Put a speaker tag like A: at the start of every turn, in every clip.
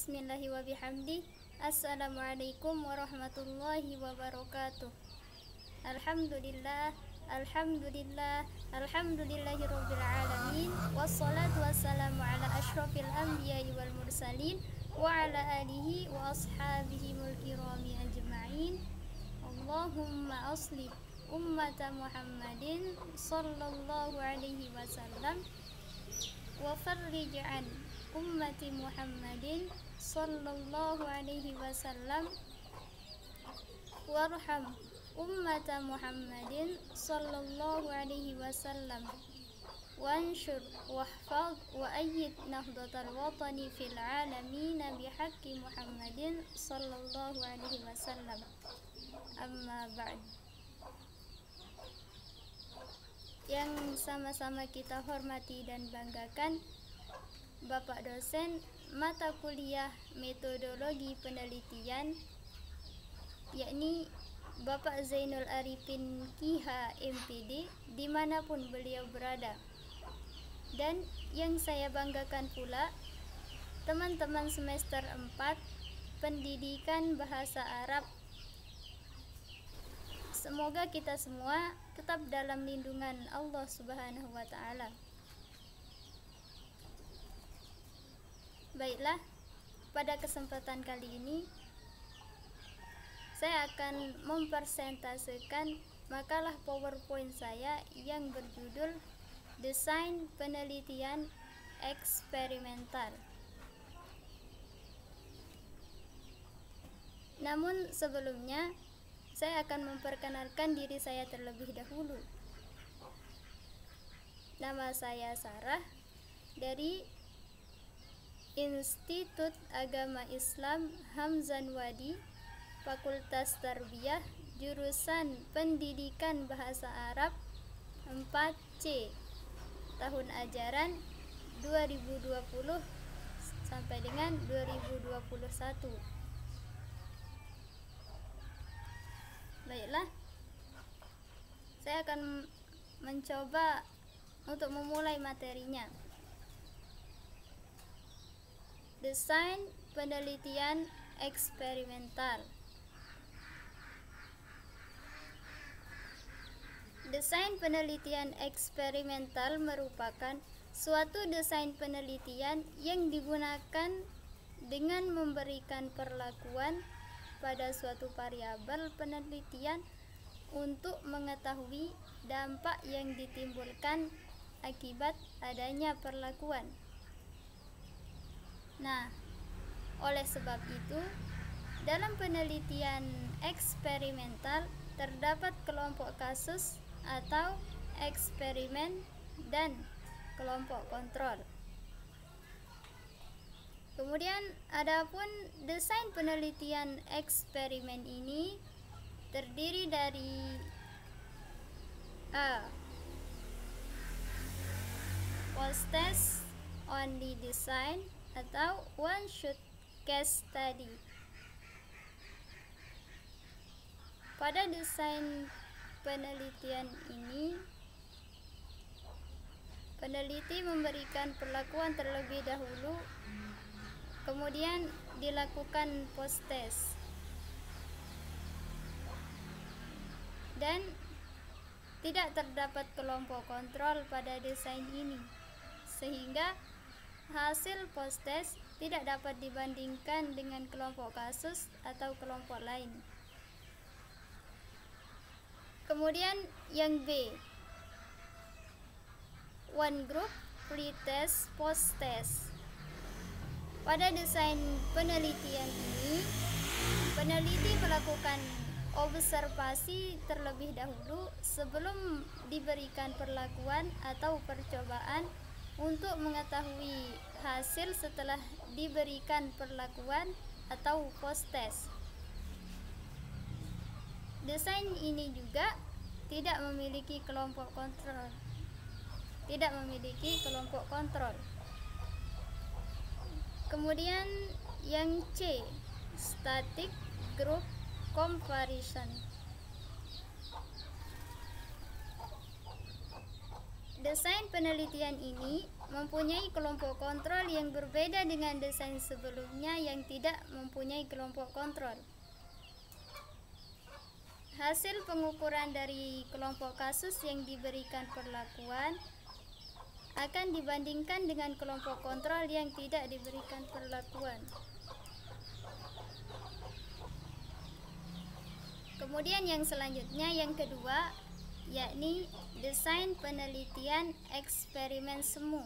A: Bismillahi wa bihamdi. Assalamualaikum warahmatullahi wabarakatuh. Alhamdulillah, alhamdulillah, alhamdulillahi rabbil alamin. Wassalatu wassalamu ala ashrafil anbiya'i wal mursalin wa ala alihi wa ashabihi mulkirami ajma'in. Allahumma aslih ummata Muhammadin sallallahu alaihi wasallam wa farrij an ummati Muhammadin sallallahu alaihi wasallam warham ummata Muhammadin sallallahu alaihi wasallam wanshur wahfaz wa ayyid nahdatal watani fil alamin bihaqqi Muhammadin sallallahu alaihi wasallam. Amma ba'd. Yang sama-sama kita hormati dan banggakan Bapak dosen mata kuliah metodologi penelitian, yakni Bapak Zainul Arifin KIH MPD dimanapun beliau berada. Dan yang saya banggakan pula teman-teman semester 4 pendidikan bahasa Arab. Semoga kita semua tetap dalam lindungan Allah Subhanahu wa Ta'ala. Baiklah, pada kesempatan kali ini saya akan mempresentasikan makalah PowerPoint saya yang berjudul Desain Penelitian Eksperimental. Namun sebelumnya saya akan memperkenalkan diri saya terlebih dahulu. Nama saya Sarah dari Institut Agama Islam Hamzan Wadi, Fakultas Tarbiyah, jurusan Pendidikan Bahasa Arab 4C, tahun ajaran 2020 sampai dengan 2021. Baiklah, saya akan mencoba untuk memulai materinya. Desain penelitian eksperimental. Desain penelitian eksperimental merupakan suatu desain penelitian yang digunakan dengan memberikan perlakuan pada suatu variabel penelitian untuk mengetahui dampak yang ditimbulkan akibat adanya perlakuan. Nah, oleh sebab itu, dalam penelitian eksperimental terdapat kelompok kasus atau eksperimen dan kelompok kontrol. Kemudian, adapun desain penelitian eksperimen ini terdiri dari A. Post-test only design atau one shot case study. Pada desain penelitian ini, peneliti memberikan perlakuan terlebih dahulu, kemudian dilakukan post-test. Dan tidak terdapat kelompok kontrol pada desain ini, sehingga hasil post-test tidak dapat dibandingkan dengan kelompok kasus atau kelompok lain. Kemudian yang B, one group pre-test post-test. Pada desain penelitian ini, peneliti melakukan observasi terlebih dahulu sebelum diberikan perlakuan atau percobaan untuk mengetahui hasil setelah diberikan perlakuan atau post-test. Desain ini juga tidak memiliki kelompok kontrol. Kemudian yang C, static group comparison. Desain penelitian ini mempunyai kelompok kontrol yang berbeda dengan desain sebelumnya yang tidak mempunyai kelompok kontrol. Hasil pengukuran dari kelompok kasus yang diberikan perlakuan akan dibandingkan dengan kelompok kontrol yang tidak diberikan perlakuan. Kemudian yang selanjutnya, yang kedua, yakni desain penelitian eksperimen semu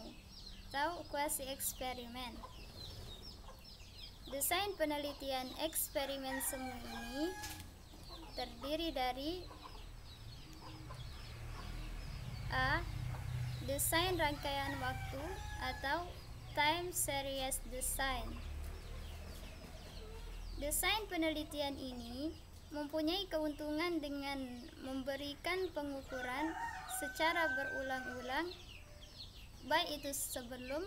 A: atau kuasi eksperimen. Desain penelitian eksperimen semu ini terdiri dari A. Desain rangkaian waktu atau time series design. Desain penelitian ini mempunyai keuntungan dengan memberikan pengukuran secara berulang-ulang, baik itu sebelum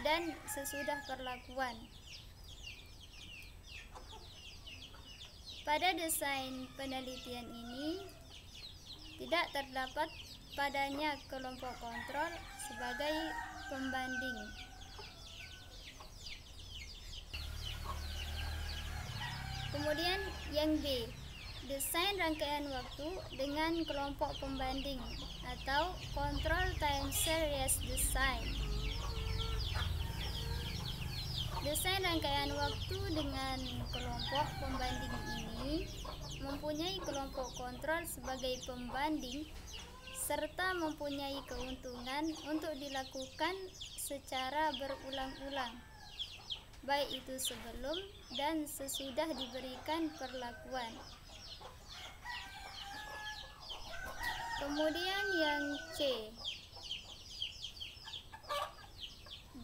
A: dan sesudah perlakuan. Pada desain penelitian ini tidak terdapat padanya kelompok kontrol sebagai pembanding. Kemudian yang B, desain rangkaian waktu dengan kelompok pembanding atau control time series design. Desain rangkaian waktu dengan kelompok pembanding ini mempunyai kelompok kontrol sebagai pembanding serta mempunyai keuntungan untuk dilakukan secara berulang-ulang, baik itu sebelum dan sesudah diberikan perlakuan. Kemudian yang C,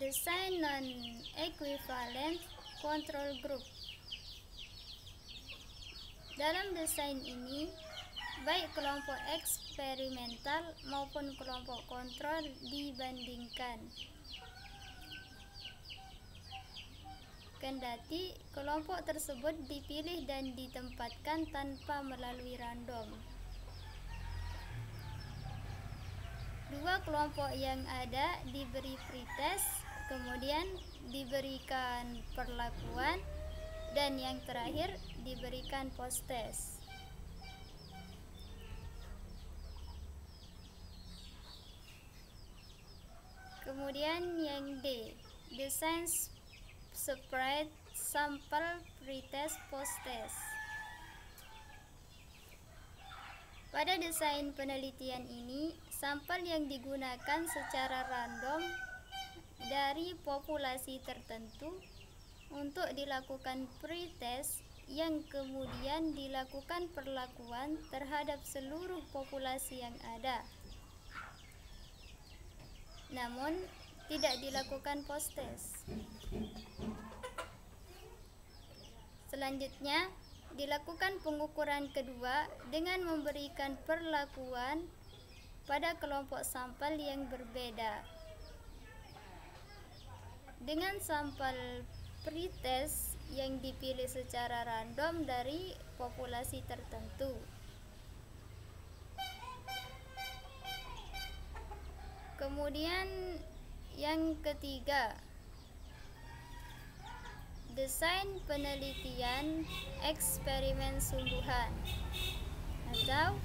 A: desain non-equivalent control group. Dalam desain ini, baik kelompok eksperimental maupun kelompok kontrol dibandingkan. Kendati kelompok tersebut dipilih dan ditempatkan tanpa melalui random. Dua kelompok yang ada diberi pretest, kemudian diberikan perlakuan, dan yang terakhir diberikan post-test. Kemudian yang D, desain spread sampel pretest post-test. Pada desain penelitian ini, sampel yang digunakan secara random dari populasi tertentu untuk dilakukan pretest yang kemudian dilakukan perlakuan terhadap seluruh populasi yang ada. Namun tidak dilakukan post-test. Selanjutnya, dilakukan pengukuran kedua dengan memberikan perlakuan pada kelompok sampel yang berbeda. Dengan sampel pretest yang dipilih secara random dari populasi tertentu. Kemudian yang ketiga, desain penelitian eksperimen sungguhan atau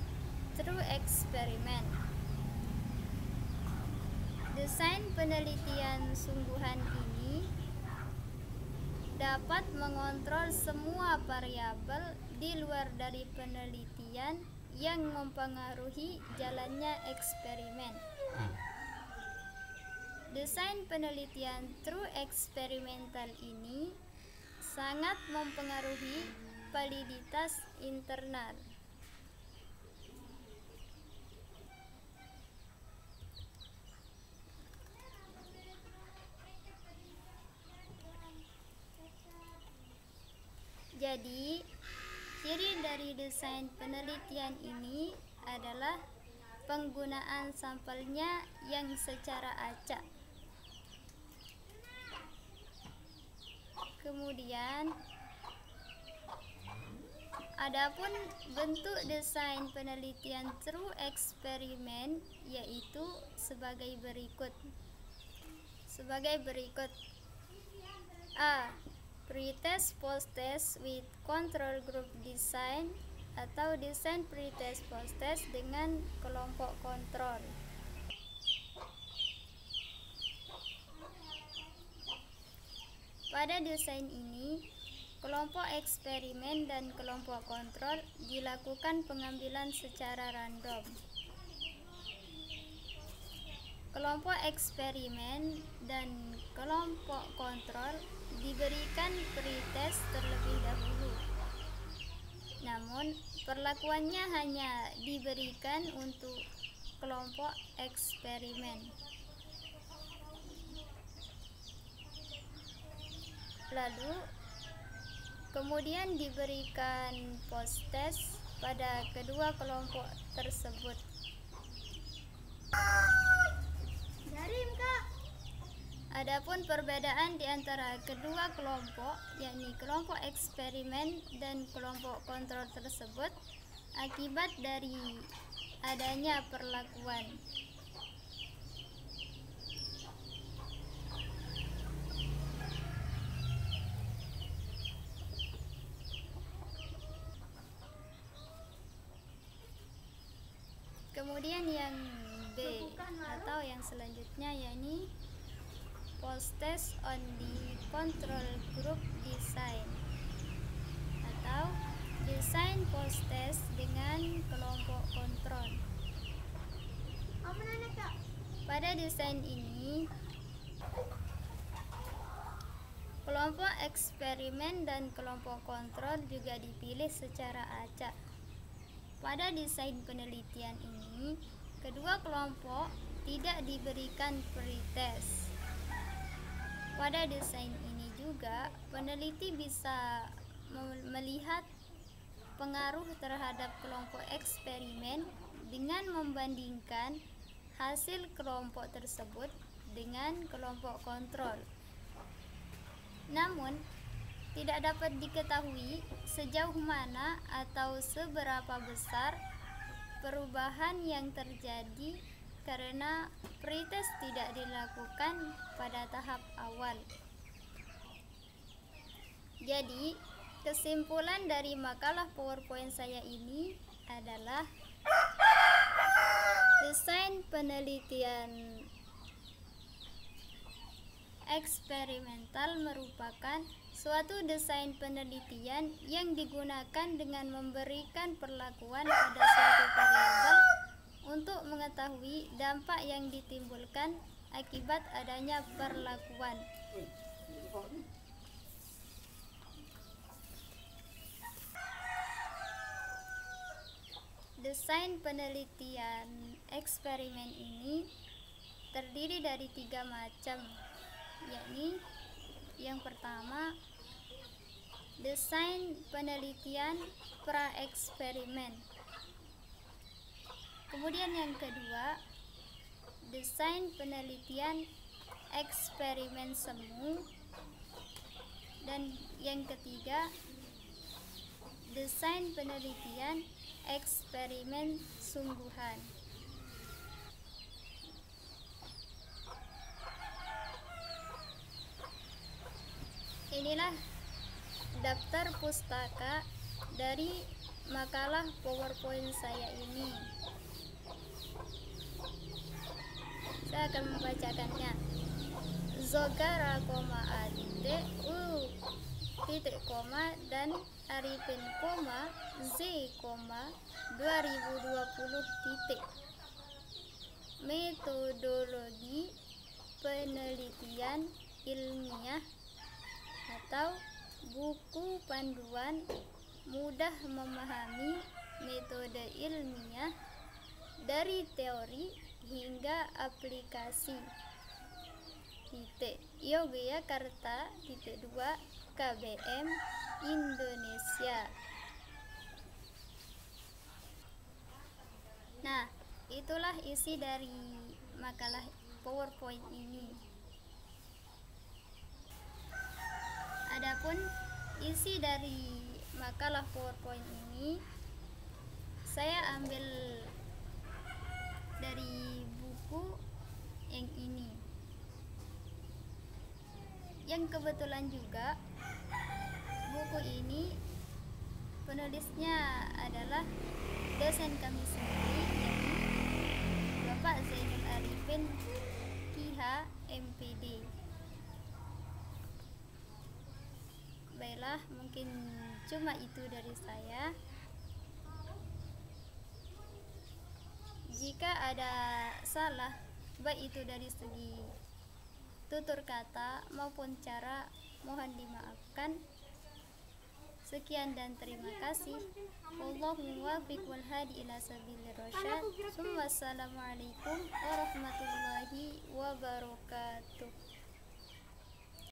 A: true experiment. Desain penelitian sungguhan ini dapat mengontrol semua variabel di luar dari penelitian yang mempengaruhi jalannya eksperimen. Desain penelitian true experimental ini sangat mempengaruhi validitas internal. Jadi, ciri dari desain penelitian ini adalah penggunaan sampelnya yang secara acak. Kemudian, Adapun bentuk desain penelitian through eksperimen yaitu sebagai berikut. A. Pretest post-test with control group design atau desain pretest post-test dengan kelompok kontrol. Pada desain ini, kelompok eksperimen dan kelompok kontrol dilakukan pengambilan secara random. Kelompok eksperimen dan kelompok kontrol diberikan pretest terlebih dahulu. Namun, perlakuannya hanya diberikan untuk kelompok eksperimen. Lalu, kemudian diberikan post-test pada kedua kelompok tersebut. Adapun perbedaan di antara kedua kelompok, yakni kelompok eksperimen dan kelompok kontrol tersebut, akibat dari adanya perlakuan. Kemudian yang B atau yang selanjutnya yakni post-test on the control group design atau desain post-test dengan kelompok kontrol. Pada desain ini, kelompok eksperimen dan kelompok kontrol juga dipilih secara acak. Pada desain penelitian ini, kedua kelompok tidak diberikan pretest. Pada desain ini juga, peneliti bisa melihat pengaruh terhadap kelompok eksperimen dengan membandingkan hasil kelompok tersebut dengan kelompok kontrol. Namun, tidak dapat diketahui sejauh mana atau seberapa besar perubahan yang terjadi karena pretest tidak dilakukan pada tahap awal. Jadi, kesimpulan dari makalah PowerPoint saya ini adalah desain penelitian eksperimental merupakan suatu desain penelitian yang digunakan dengan memberikan perlakuan pada suatu variabel untuk mengetahui dampak yang ditimbulkan akibat adanya perlakuan. Desain penelitian eksperimen ini terdiri dari 3 macam, yakni yang pertama, desain penelitian pra-eksperimen. Kemudian yang kedua, desain penelitian eksperimen semu. Dan yang ketiga, desain penelitian eksperimen sungguhan. Inilah daftar pustaka dari makalah PowerPoint saya ini. Saya akan membacakannya. Zogara, Adite, titik koma dan Arifin, Z, 2020 titik. Metodologi penelitian ilmiah atau buku panduan mudah memahami metode ilmiah dari teori hingga aplikasi. Yogyakarta, 2 KBM, Indonesia. Nah, itulah isi dari makalah PowerPoint ini. Adapun isi dari makalah PowerPoint ini saya ambil dari buku yang ini, yang kebetulan juga buku ini penulisnya adalah dosen kami sendiri, yakni Bapak Zainul Arifin KIH MPD. Baiklah, mungkin cuma itu dari saya. Jika ada salah, baik itu dari segi tutur kata maupun cara, mohon dimaafkan. Sekian dan terima kasih. Wallahu muwaffiq wal hadi ila sabilir rasyad. Wassalamualaikum warahmatullahi wabarakatuh.